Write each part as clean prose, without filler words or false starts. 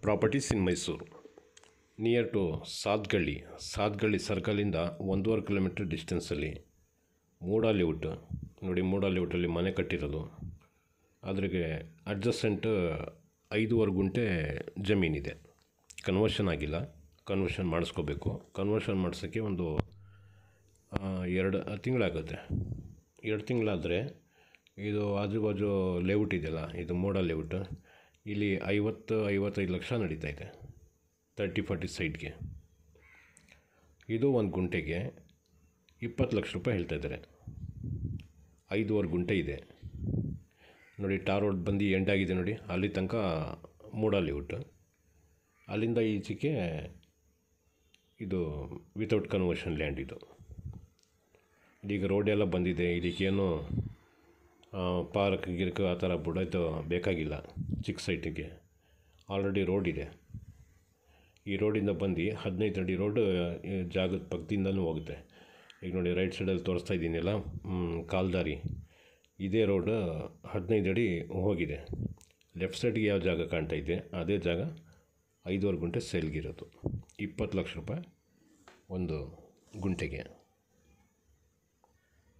Properties in Mysuru near to Satgalli ಸರ್ಕಲಿಂದ 1.5 kilometre ಡಿಸ್ಟೆನ್ಸಲ್ಲಿ MUDA layout ನೋಡಿ. ಮೂಡಾ ಲೇಔಟಲ್ಲಿ ಮನೆ ಕಟ್ಟಿರೋದು. ಅದ್ರಿಗೆ ಅಡ್ಜಸೆಂಟ್ 5.5 ಗುಂಟೆ ಜಮೀನಿದೆ. ಕನ್ವರ್ಷನ್ ಆಗಿಲ್ಲ, ಕನ್ವರ್ಷನ್ ಮಾಡಿಸ್ಕೋಬೇಕು. ಕನ್ವರ್ಷನ್ ಮಾಡಿಸೋಕ್ಕೆ ಒಂದು 2 ತಿಂಗಳಾಗುತ್ತೆ. 2 ತಿಂಗಳಾದರೆ ಇದು ಆಜುಬಾಜು ಲೇಔಟ್ ಇದೆಯಲ್ಲ, ಇದು ಮೂಡಾ ಲೇಔಟ್, ಇಲ್ಲಿ 50-55 ಲಕ್ಷ ನಡೀತಾ ಇದೆ 30-40 ಸೈಟ್ಗೆ. ಇದು 1 ಗುಂಟೆಗೆ 20 ಲಕ್ಷ ರೂಪಾಯಿ ಹೇಳ್ತಾ ಇದ್ದಾರೆ. 5.5 ಗುಂಟೆ ಇದೆ ನೋಡಿ. ಟಾರ್ ರೋಡ್ ಬಂದು ಎಂಡ್ ಆಗಿದೆ ನೋಡಿ, ಅಲ್ಲಿ ತನಕ ಮೂಡಾ ಲೇಔಟ್. ಅಲ್ಲಿಂದ ಈಚೆಗೆ ಇದು ವಿತೌಟ್ ಕನ್ವರ್ಷನ್ ಲ್ಯಾಂಡ್. ಇದು ಇದೀಗ ರೋಡೆಲ್ಲ ಬಂದಿದೆ. ಇದಕ್ಕೇನು ಪಾರ್ಕ್ ಗಿರ್ಕ್ ಆ ಥರ ಬಿಡೋದು ಬೇಕಾಗಿಲ್ಲ. ಚಿಕ್ಕ ಸೈಟಿಗೆ ಆಲ್ರೆಡಿ ರೋಡ್ ಇದೆ. ಈ ರೋಡಿಂದ ಬಂದು 15 ಅಡಿ ರೋಡ್ ಜಾಗದ ಪಕ್ಕದಿಂದಲೂ ಹೋಗುತ್ತೆ. ಈಗ ನೋಡಿ, ರೈಟ್ ಸೈಡಲ್ಲಿ ತೋರಿಸ್ತಾ ಇದ್ದೀನಲ್ಲ, ಕಾಲ್ದಾರಿ, ಇದೇ ರೋಡ್ 15 ಅಡಿ ಹೋಗಿದೆ. ಲೆಫ್ಟ್ ಸೈಡ್ಗೆ ಯಾವ ಜಾಗ ಕಾಣ್ತಾ ಇದೆ ಅದೇ ಜಾಗ 5.5 ಗುಂಟೆ ಸೇಲ್ಗಿರೋದು. 20 ಲಕ್ಷ ರೂಪಾಯಿ 1 ಗುಂಟೆಗೆ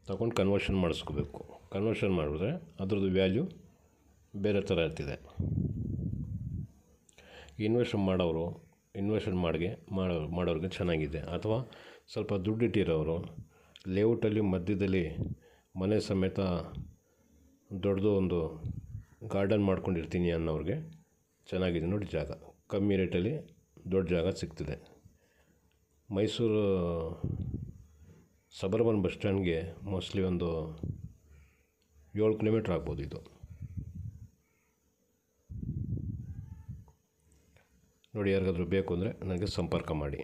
ತಗೊಂಡು ಕನ್ವರ್ಷನ್ ಮಾಡಿಸ್ಕೋಬೇಕು. ಕನ್ವರ್ಷನ್ ಮಾಡಿದ್ರೆ ಅದ್ರದ್ದು ವ್ಯಾಲ್ಯೂ ಬೇರೆ ಥರ ಇರ್ತಿದೆ. ಇನ್ವೆಸ್ಟ್ ಮಾಡೋರಿಗೆ ಚೆನ್ನಾಗಿದೆ. ಅಥವಾ ಸ್ವಲ್ಪ ದುಡ್ಡಿಟ್ಟಿರೋರು ಲೇಔಟಲ್ಲಿ ಮಧ್ಯದಲ್ಲಿ ಮನೆ ಸಮೇತ ದೊಡ್ಡದು ಒಂದು ಗಾರ್ಡನ್ ಮಾಡ್ಕೊಂಡಿರ್ತೀನಿ ಅನ್ನೋರಿಗೆ ಚೆನ್ನಾಗಿದೆ ನೋಡಿ. ಜಾಗ ಕಮ್ಮಿ ರೇಟಲ್ಲಿ ದೊಡ್ಡ ಜಾಗ ಸಿಗ್ತಿದೆ. ಮೈಸೂರು ಸಬರ್ಬನ್ ಬಸ್ ಸ್ಟ್ಯಾಂಡ್ಗೆ ಮೋಸ್ಟ್ಲಿ ಒಂದು 7 ಕಿಲೋಮೀಟ್ರ್ ಆಗ್ಬೋದು ಇದು ನೋಡಿ. ಯಾರಿಗಾದ್ರೂ ಬೇಕು ಅಂದರೆ ನನಗೆ ಸಂಪರ್ಕ ಮಾಡಿ.